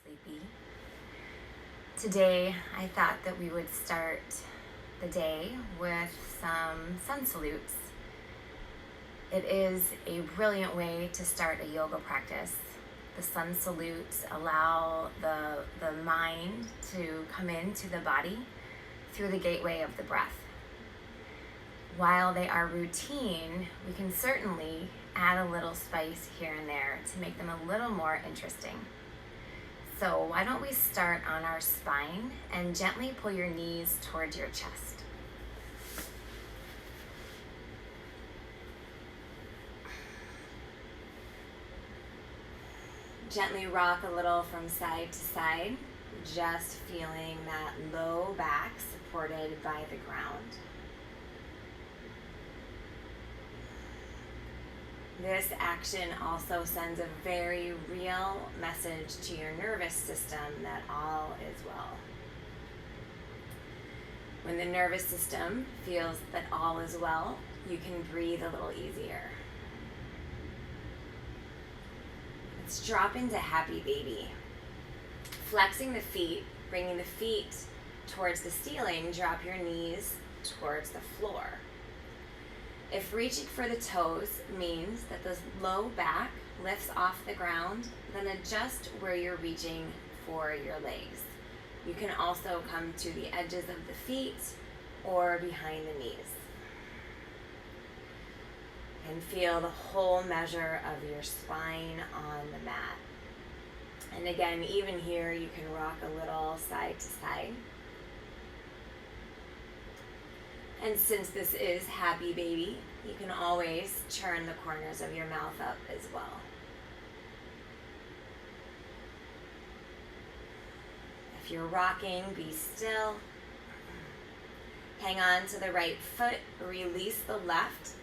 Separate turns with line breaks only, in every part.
sleepy. Today, I thought that we would start the day with some sun salutes. It is a brilliant way to start a yoga practice. The sun salutes allow the mind to come into the body through the gateway of the breath. While they are routine, we can certainly add a little spice here and there to make them a little more interesting. So why don't we start on our spine and gently pull your knees towards your chest. Gently rock a little from side to side, just feeling that low back supported by the ground. This action also sends a very real message to your nervous system that all is well. When the nervous system feels that all is well, you can breathe a little easier. Let's drop into happy baby. Flexing the feet, bringing the feet towards the ceiling, drop your knees towards the floor. If reaching for the toes means that the low back lifts off the ground, then adjust where you're reaching for your legs. You can also come to the edges of the feet or behind the knees. And feel the whole measure of your spine on the mat. And again, even here, you can rock a little side to side. And since this is happy baby, you can always turn the corners of your mouth up as well. If you're rocking, be still. Hang on to the right foot, release the left.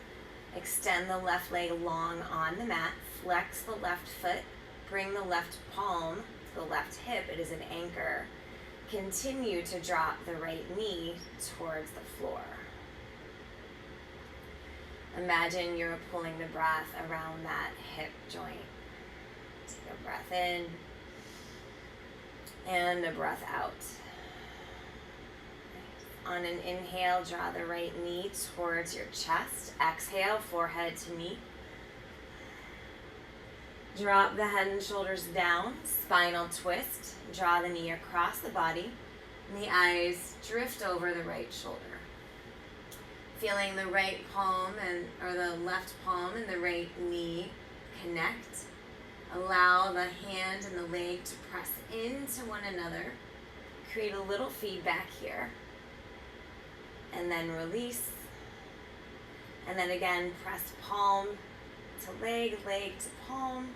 Extend the left leg long on the mat, flex the left foot, bring the left palm to the left hip, it is an anchor. Continue to drop the right knee towards the floor. Imagine you're pulling the breath around that hip joint. Take a breath in and a breath out. On an inhale, draw the right knee towards your chest. Exhale, forehead to knee. Drop the head and shoulders down, spinal twist. Draw the knee across the body, and the eyes drift over the right shoulder. Feeling the right palm or the left palm and the right knee connect. Allow the hand and the leg to press into one another. Create a little feedback here. And then release. And then again, press palm to leg, leg to palm.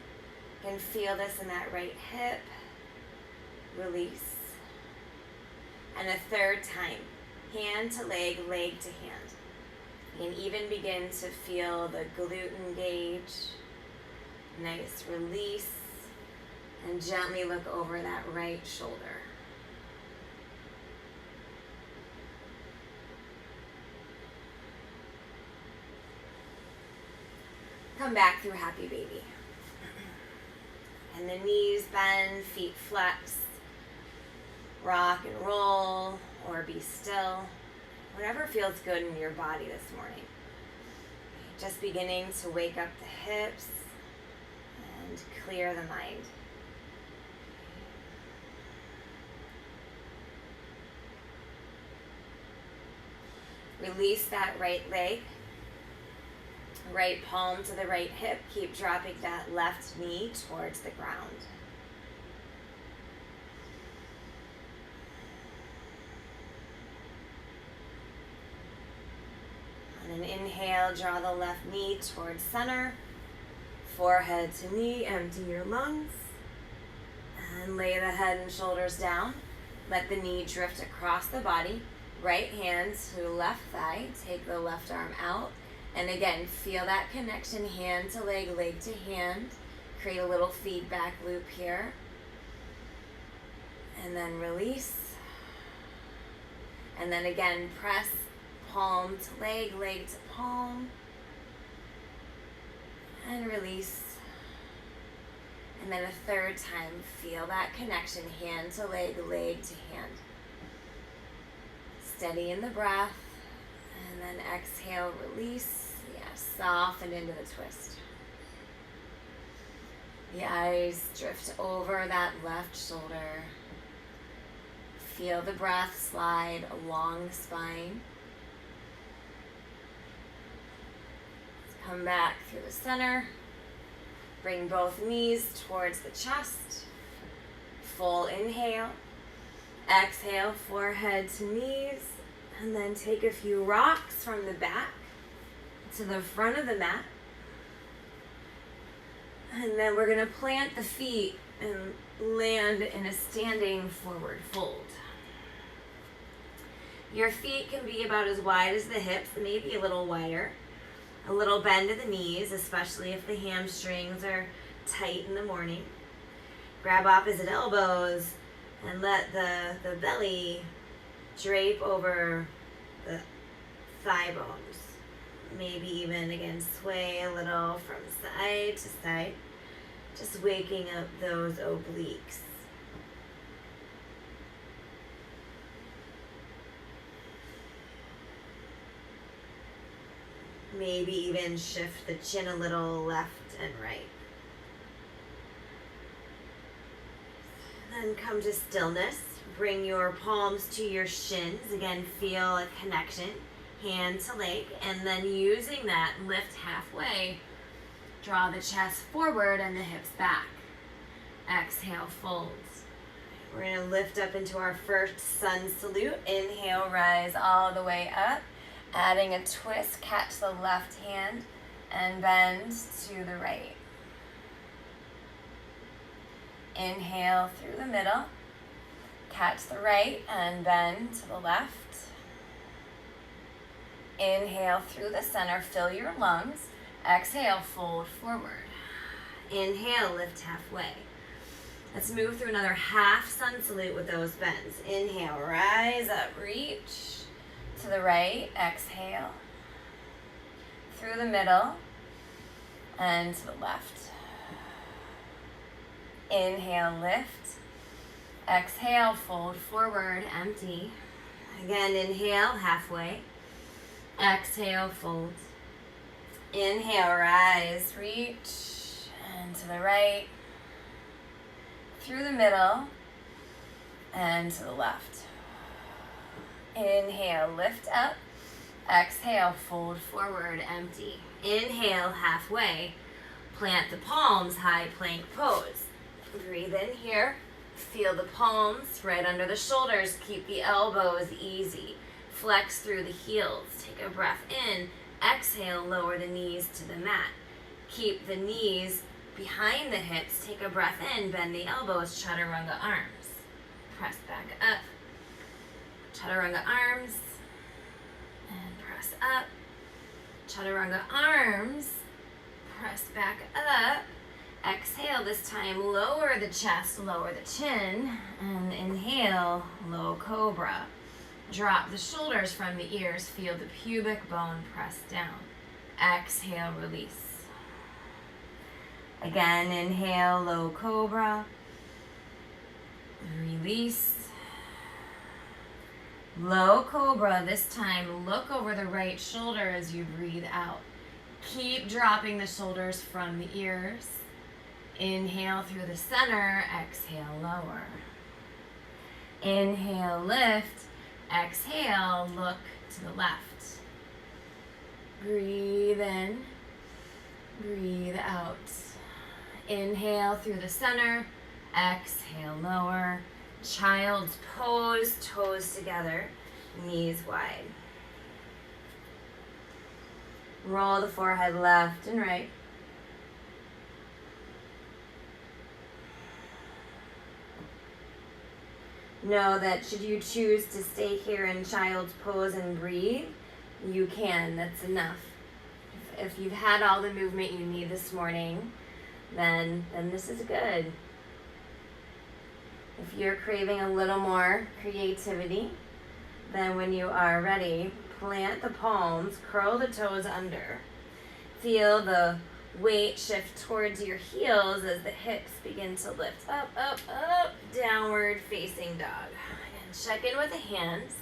You can feel this in that right hip. Release. And a third time, hand to leg, leg to hand. You can even begin to feel the glute engage. Nice release. And gently look over that right shoulder. Come back through happy baby. And the knees bend, feet flex. Rock and roll or be still. Whatever feels good in your body this morning. Just beginning to wake up the hips and clear the mind. Release that right leg. Right palm to the right hip. Keep dropping that left knee towards the ground. On an inhale, draw the left knee towards center. Forehead to knee, empty your lungs. And lay the head and shoulders down. Let the knee drift across the body. Right hand to left thigh. Take the left arm out. And again, feel that connection, hand to leg, leg to hand. Create a little feedback loop here. And then release. And then again, press palm to leg, leg to palm. And release. And then a third time, feel that connection, hand to leg, leg to hand. Steady in the breath, and then exhale, release. Yes, soften into the twist. The eyes drift over that left shoulder. Feel the breath slide along the spine. Come back through the center. Bring both knees towards the chest. Full inhale. Exhale, forehead to knees. And then take a few rocks from the back to the front of the mat. And then we're going to plant the feet and land in a standing forward fold. Your feet can be about as wide as the hips, maybe a little wider. A little bend to the knees, especially if the hamstrings are tight in the morning. Grab opposite elbows and let the belly drape over the thigh bones. Maybe even, again, sway a little from side to side. Just waking up those obliques. Maybe even shift the chin a little left and right. Then come to stillness. Bring your palms to your shins. Again, feel a connection, hand to leg. And then using that, lift halfway. Draw the chest forward and the hips back. Exhale, folds. We're going to lift up into our first sun salute. Inhale, rise all the way up. Adding a twist, catch the left hand and bend to the right. Inhale through the middle. Catch the right and bend to the left. Inhale through the center, fill your lungs. Exhale, fold forward. Inhale, lift halfway. Let's move through another half sun salute with those bends. Inhale, rise up, reach. To the right, exhale. Through the middle and to the left. Inhale, lift. Exhale, fold forward, empty. Again, inhale, halfway. Exhale, fold. Inhale, rise, reach, and to the right. Through the middle and to the left. Inhale, lift up. Exhale, fold forward, empty. Inhale, halfway. Plant the palms, high plank pose. Breathe in here. Feel the palms right under the shoulders. Keep the elbows easy. Flex through the heels. Take a breath in. Exhale, lower the knees to the mat. Keep the knees behind the hips. Take a breath in. Bend the elbows. Chaturanga arms. Press back up. Chaturanga arms, and press up. Chaturanga arms, press back up. Exhale, this time lower the chest, lower the chin, and inhale, low cobra. Drop the shoulders from the ears, feel the pubic bone press down. Exhale, release. Again, inhale, low cobra. Release. Low cobra, this time look over the right shoulder as you breathe out. Keep dropping the shoulders from the ears. Inhale through the center, exhale, lower. Inhale, lift. Exhale, look to the left. Breathe in, breathe out. Inhale through the center, exhale, lower. Child's pose, toes together, knees wide. Roll the forehead left and right. Know that should you choose to stay here in child's pose and breathe, you can. That's enough. If you've had all the movement you need this morning, then this is good. If you're craving a little more creativity, then when you are ready, plant the palms, curl the toes under. Feel the Weight shift towards your heels as the hips begin to lift up, up, up, downward facing dog. And check in with the hands.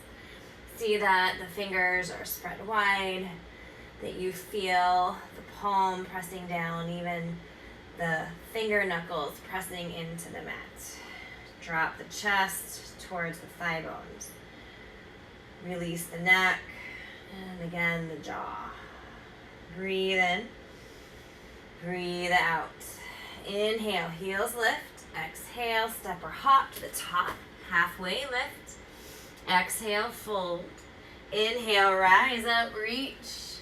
See that the fingers are spread wide, that you feel the palm pressing down, even the finger knuckles pressing into the mat. Drop the chest towards the thigh bones. Release the neck, and again the jaw. Breathe in, breathe out. Inhale, heels lift. Exhale, step or hop to the top, halfway lift. Exhale, fold. Inhale, rise up, reach.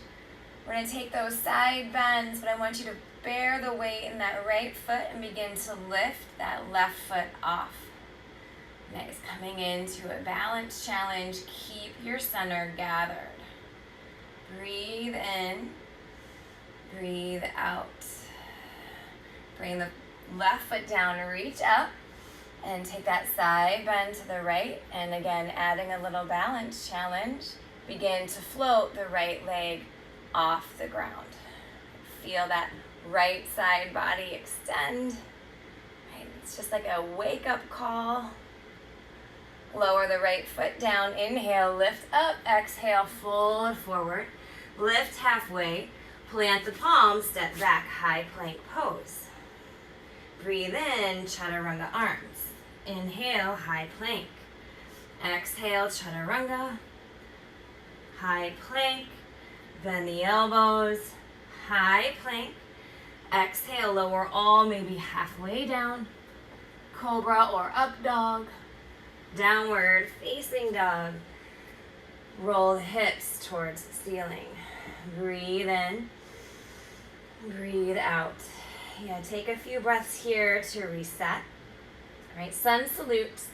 We're going to take those side bends, but I want you to bear the weight in that right foot and begin to lift that left foot off. Nice, coming into a balance challenge. Keep your center gathered. Breathe in, breathe out. Bring the left foot down, reach up, and take that side bend to the right. And again, adding a little balance challenge. Begin to float the right leg off the ground. Feel that right side body extend. Right, it's just like a wake-up call. Lower the right foot down. Inhale, lift up. Exhale, fold forward. Lift halfway. Plant the palms, step back, high plank pose. Breathe in, chaturanga arms. Inhale, high plank. Exhale, chaturanga. High plank. Bend the elbows. High plank. Exhale, lower all, maybe halfway down. Cobra or up dog. Downward facing dog. Roll the hips towards the ceiling. Breathe in. Breathe out. Yeah, take a few breaths here to reset. All right, sun salutes,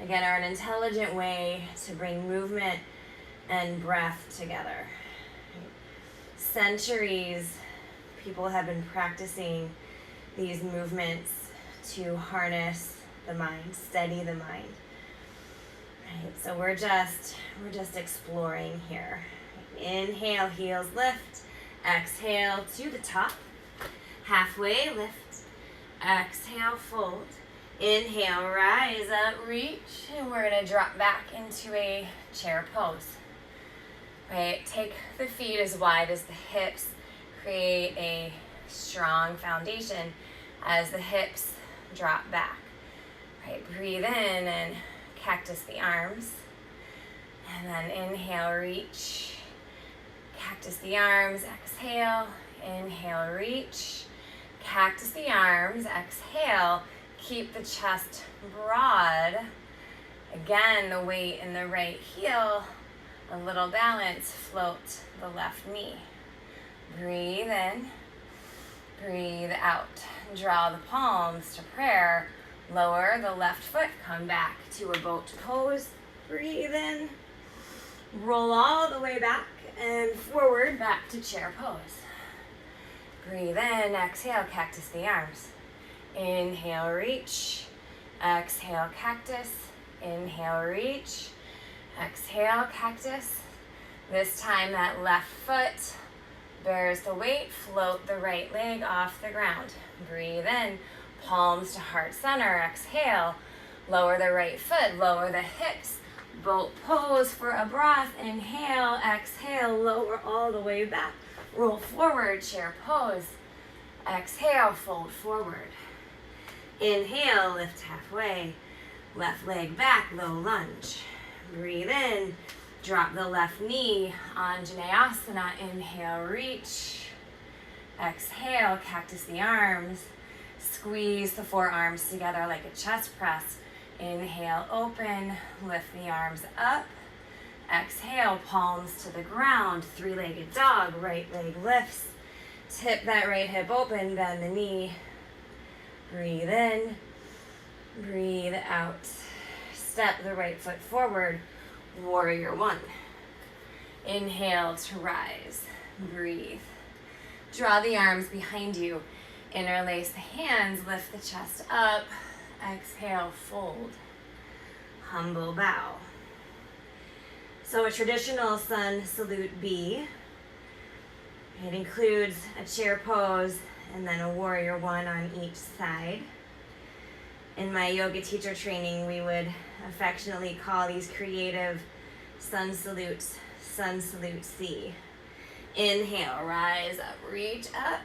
again, are an intelligent way to bring movement and breath together. Centuries, people have been practicing these movements to harness the mind, steady the mind. Right, so we're just exploring here. Inhale, heels lift. Exhale to the top. Halfway lift. Exhale, fold. Inhale, rise up, reach, and we're gonna drop back into a chair pose. Right, take the feet as wide as the hips. Create a strong foundation as the hips drop back. Right, breathe in and cactus the arms. And then inhale, reach. Cactus the arms, exhale. Inhale, reach. Cactus the arms, exhale. Keep the chest broad. Again, the weight in the right heel. A little balance, float the left knee. Breathe in, breathe out. Draw the palms to prayer. Lower the left foot, come back to a boat pose. Breathe in, roll all the way back and forward back to chair pose. Breathe in, exhale, cactus the arms. Inhale, reach. Exhale, cactus. Inhale, reach. Exhale, cactus. This time that left foot bears the weight. Float the right leg off the ground. Breathe in, palms to heart center. Exhale, lower the right foot, lower the hips. Boat pose for a breath. Inhale, exhale, lower all the way back. Roll forward, chair pose. Exhale, fold forward. Inhale, lift halfway. Left leg back, low lunge. Breathe in, drop the left knee, Anjaneyasana. Inhale, reach. Exhale, cactus the arms. Squeeze the forearms together like a chest press. Inhale, open, lift the arms up. Exhale, palms to the ground, three-legged dog, right leg lifts. Tip that right hip open, bend the knee. Breathe in, breathe out. Step the right foot forward, warrior one. Inhale to rise, breathe. Draw the arms behind you. Interlace the hands, lift the chest up. Exhale, fold. Humble bow. So a traditional sun salute B. It includes a chair pose and then a warrior one on each side. In my yoga teacher training, we would affectionately call these creative sun salutes, sun salute C. Inhale, rise up, reach up,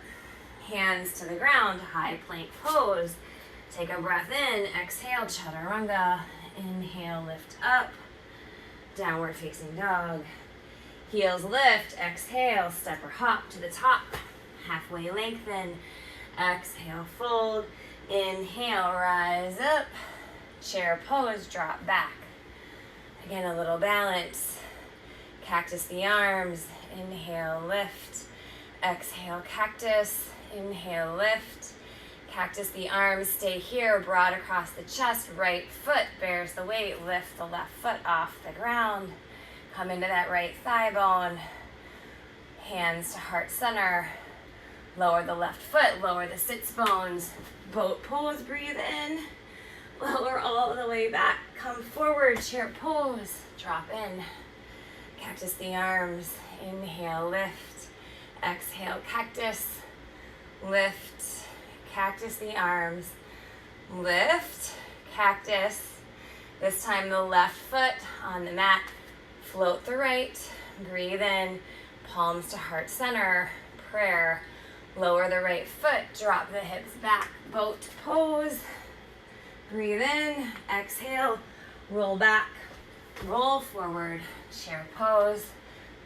hands to the ground, high plank pose. Take a breath in, exhale, chaturanga. Inhale, lift up, downward facing dog. Heels lift, exhale, step or hop to the top. Halfway lengthen, exhale, fold. Inhale, rise up, chair pose, drop back. Again, a little balance. Cactus the arms, inhale, lift. Exhale, cactus, inhale, lift. Cactus the arms, stay here, broad across the chest. Right foot bears the weight, lift the left foot off the ground. Come into that right thigh bone. Hands to heart center. Lower the left foot, lower the sits bones. Boat pose, breathe in. Lower all the way back. Come forward, chair pose. Drop in. Cactus the arms. Inhale, lift. Exhale, cactus. Lift. Cactus the arms. Lift. Cactus. This time the left foot on the mat. Float the right. Breathe in. Palms to heart center. Prayer. Lower the right foot. Drop the hips back. Boat pose. Breathe in. Exhale. Roll back. Roll forward. Chair pose.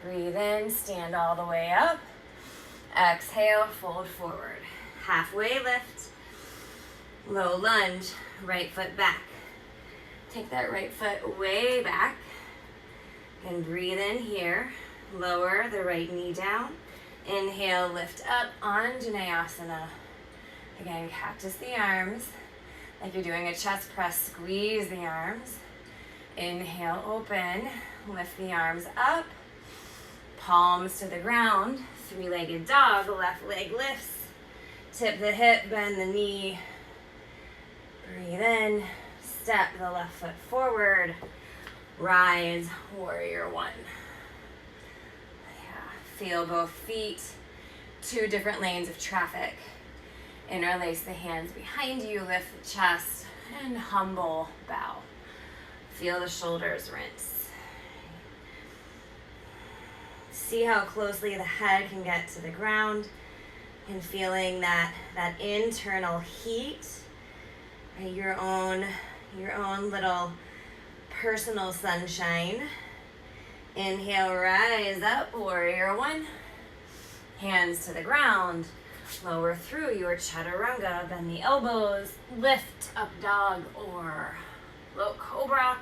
Breathe in. Stand all the way up. Exhale. Fold forward. Halfway lift. Low lunge. Right foot back. Take that right foot way back. And breathe in here. Lower the right knee down. Inhale, lift up, Anjaneyasana. Again, cactus the arms. Like you're doing a chest press, squeeze the arms. Inhale, open. Lift the arms up. Palms to the ground. Three-legged dog. Left leg lifts. Tip the hip, bend the knee. Breathe in. Step the left foot forward. Rise, warrior one. Yeah, feel both feet. Two different lanes of traffic. Interlace the hands behind you, lift the chest, and humble bow. Feel the shoulders rinse. See how closely the head can get to the ground and feeling that internal heat, right? Your own little personal sunshine. Inhale, rise up, warrior one. Hands to the ground. Lower through your chaturanga. Bend the elbows. Lift up dog or low cobra.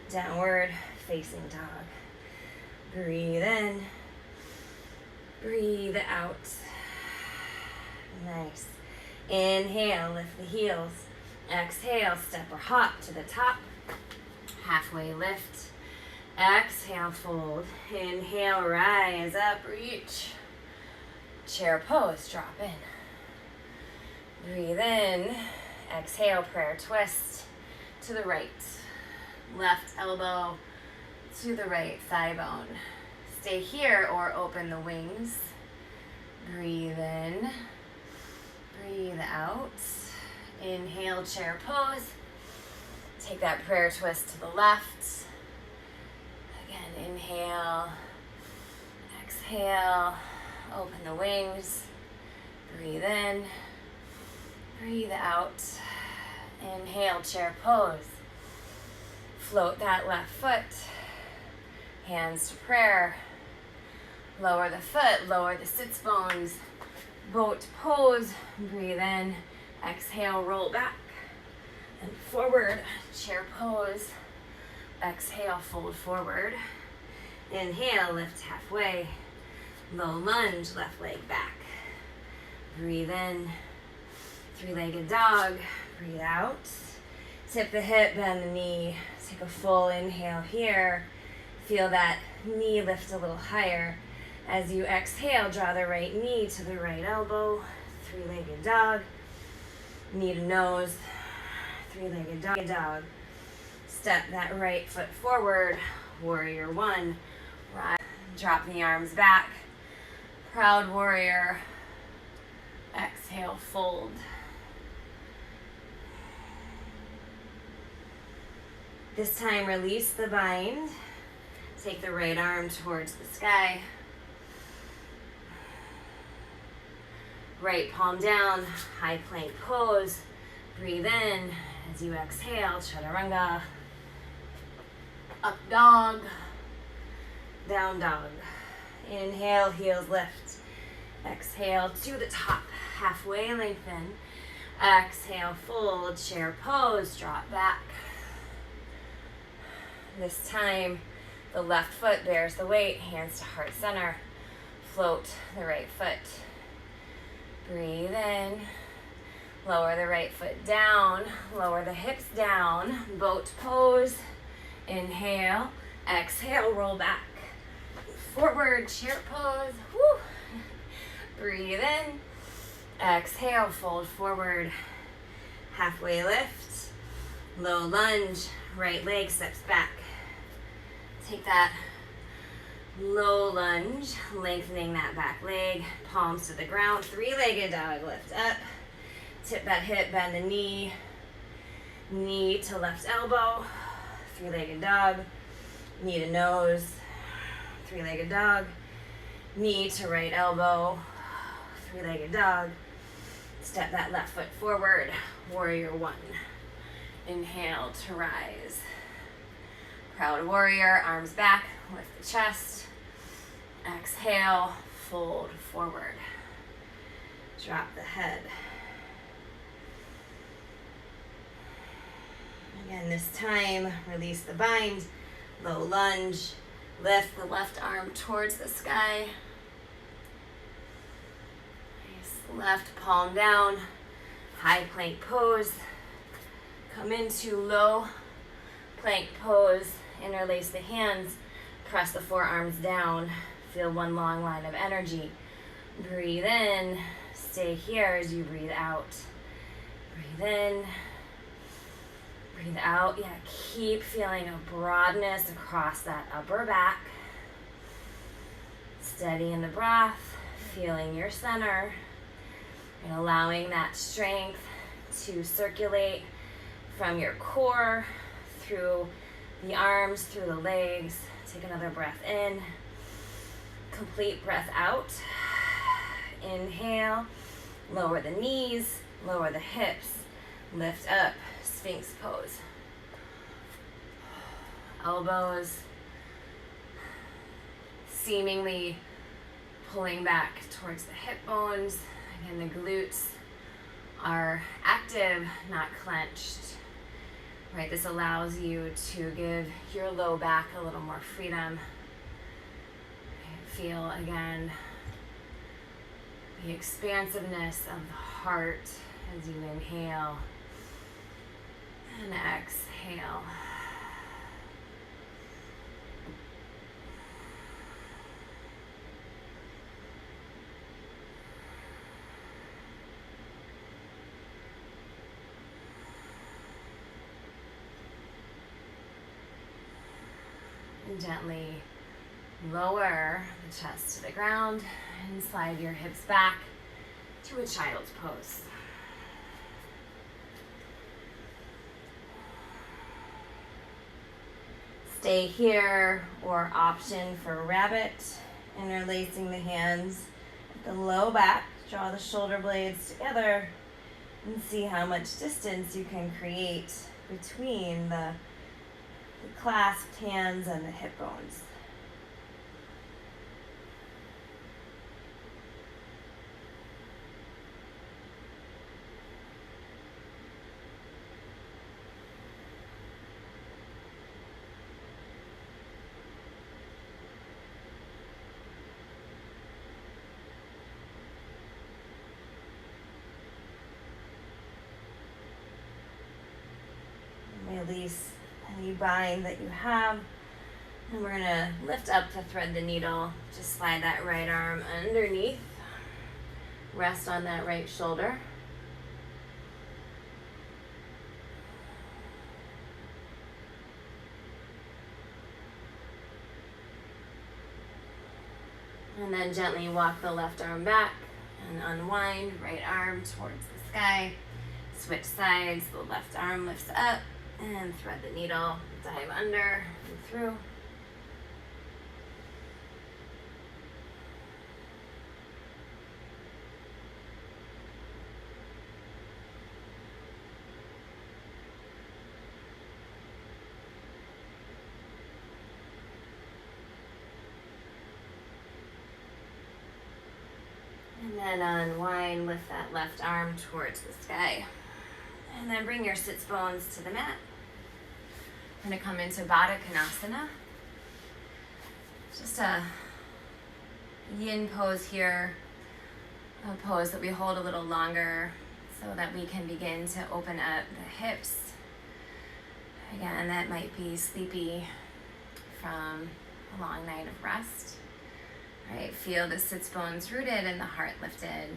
Downward facing dog. Breathe in. Breathe out. Nice. Inhale, lift the heels. Exhale, step or hop to the top. Halfway lift. Exhale, fold. Inhale, rise up, reach. Chair pose, drop in. Breathe in. Exhale, prayer twist to the right. Left elbow to the right thigh bone. Stay here or open the wings. Breathe in. Breathe out. Inhale, chair pose. Take that prayer twist to the left. Again, inhale. Exhale. Open the wings. Breathe in. Breathe out. Inhale, chair pose. Float that left foot. Hands to prayer. Lower the foot, lower the sits bones. Boat pose. Breathe in. Exhale, roll back. And forward, chair pose. Exhale, fold forward. Inhale, lift halfway. Low lunge, left leg back. Breathe in. Three-legged dog. Breathe out. Tip the hip, bend the knee. Take a full inhale here. Feel that knee lift a little higher. As you exhale, draw the right knee to the right elbow. Three-legged dog. Knee to nose. Three-legged dog. Step that right foot forward. Warrior one. Rise. Drop the arms back. Proud warrior. Exhale, fold. This time, release the bind. Take the right arm towards the sky. Right palm down, high plank pose. Breathe in as you exhale, chaturanga. Up dog, down dog. Inhale, heels lift. Exhale to the top, halfway lengthen. Exhale, fold, chair pose, drop back. This time, the left foot bears the weight, hands to heart center. Float the right foot. Breathe in. Lower the right foot down. Lower the hips down. Boat pose. Inhale. Exhale, roll back. Forward, chair pose. Woo. Breathe in. Exhale, fold forward. Halfway lift. Low lunge. Right leg steps back. Take that low lunge, lengthening that back leg, palms to the ground, three-legged dog, lift up, tip that hip, bend the knee, knee to left elbow, three-legged dog, knee to nose, three-legged dog, knee to right elbow, three-legged dog, step that left foot forward, warrior one. Inhale to rise. Proud warrior, arms back, lift the chest. Exhale, fold forward. Drop the head. Again, this time, release the bind. Low lunge. Lift the left arm towards the sky. Nice. Left palm down. High plank pose. Come into low plank pose. Interlace the hands. Press the forearms down. Feel one long line of energy. Breathe in. Stay here as you breathe out. Breathe in. Breathe out. Yeah, keep feeling a broadness across that upper back. Steady in the breath. Feeling your center. And allowing that strength to circulate from your core through the arms, through the legs. Take another breath in. Complete breath out. Inhale. Lower the knees. Lower the hips. Lift up. Sphinx pose. Elbows seemingly pulling back towards the hip bones. Again, the glutes are active, not clenched. Right, this allows you to give your low back a little more freedom. Feel again the expansiveness of the heart as you inhale and exhale. And gently lower the chest to the ground and slide your hips back to a child's pose. Stay here, or option for rabbit, interlacing the hands at the low back. Draw the shoulder blades together and see how much distance you can create between the clasped hands and the hip bones. Release any bind that you have. And we're gonna lift up to thread the needle. Just slide that right arm underneath. Rest on that right shoulder. And And then gently walk the left arm back and unwind, right arm towards the sky. Switch sides, the left arm lifts up and thread the needle, dive under and through. And then unwind, lift that left arm towards the sky. And then bring your sits bones to the mat. We're gonna come into Baddha Konasana. Just a yin pose here, a pose that we hold a little longer so that we can begin to open up the hips. Again, that might be sleepy from a long night of rest. All right, feel the sits bones rooted and the heart lifted.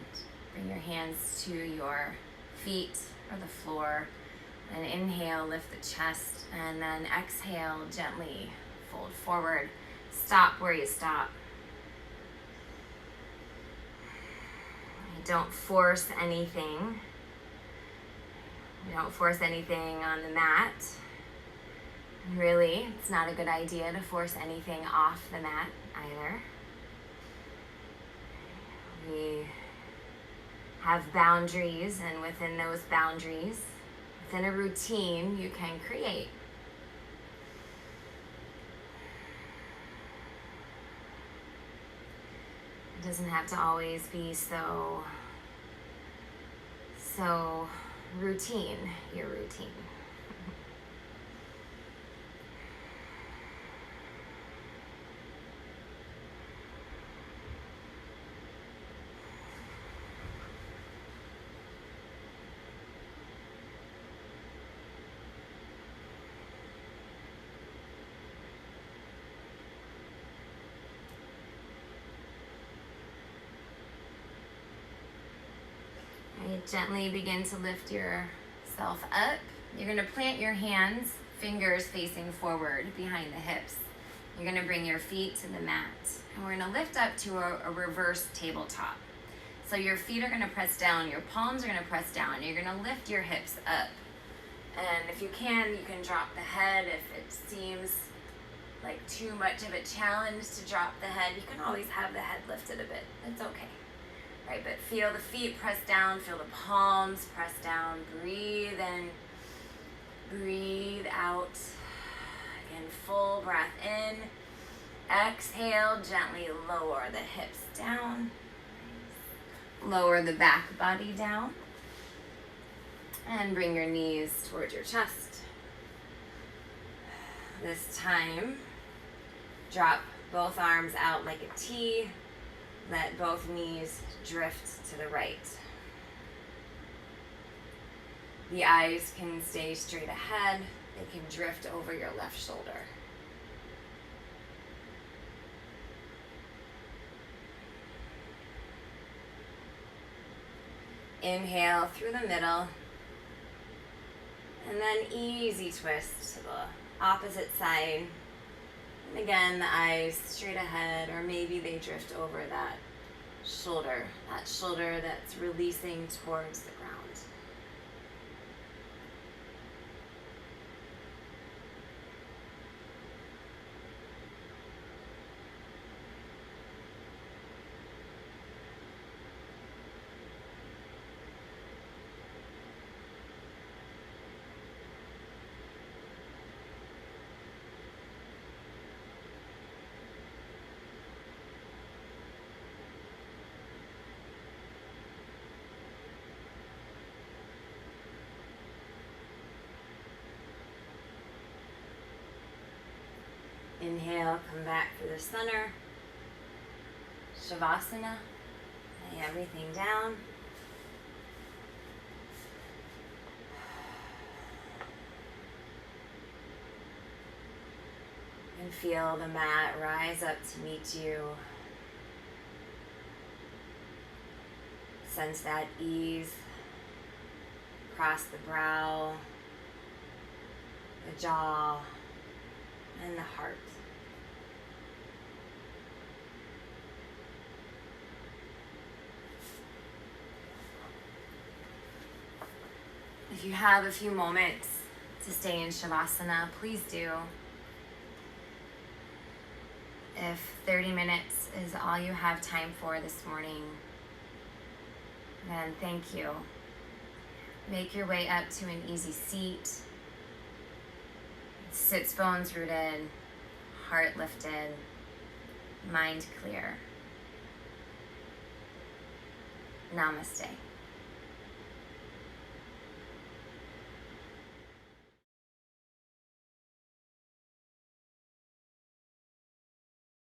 Bring your hands to your feet or the floor. And inhale, lift the chest, and then exhale, gently fold forward. Stop where you stop. Don't force anything. Don't force anything on the mat. Really, it's not a good idea to force anything off the mat either. We have boundaries, and within those boundaries, within a routine, you can create. It doesn't have to always be so routine, your routine. Gently begin to lift yourself up. You're going to plant your hands, fingers facing forward behind the hips. You're going to bring your feet to the mat. And we're going to lift up to a reverse tabletop. So your feet are going to press down, your palms are going to press down. You're going to lift your hips up. And if you can drop the head. If it seems like too much of a challenge to drop the head, you can always have the head lifted a bit. It's okay. Right, but feel the feet press down, feel the palms press down, breathe in, breathe out. Again, full breath in. Exhale, gently lower the hips down. Lower the back body down. And bring your knees towards your chest. This time, drop both arms out like a T. Let both knees drift to the right. The eyes can stay straight ahead. They can drift over your left shoulder. Inhale through the middle. And then easy twist to the opposite side. And again, the eyes straight ahead, or maybe they drift over that shoulder that's releasing towards the ground. Inhale, come back to the center. Shavasana. Lay everything down. And feel the mat rise up to meet you. Sense that ease across the brow, the jaw, and the heart. If you have a few moments to stay in Shavasana, please do. If 30 minutes is all you have time for this morning, then thank you. Make your way up to an easy seat. Sits bones rooted, heart lifted, mind clear. Namaste.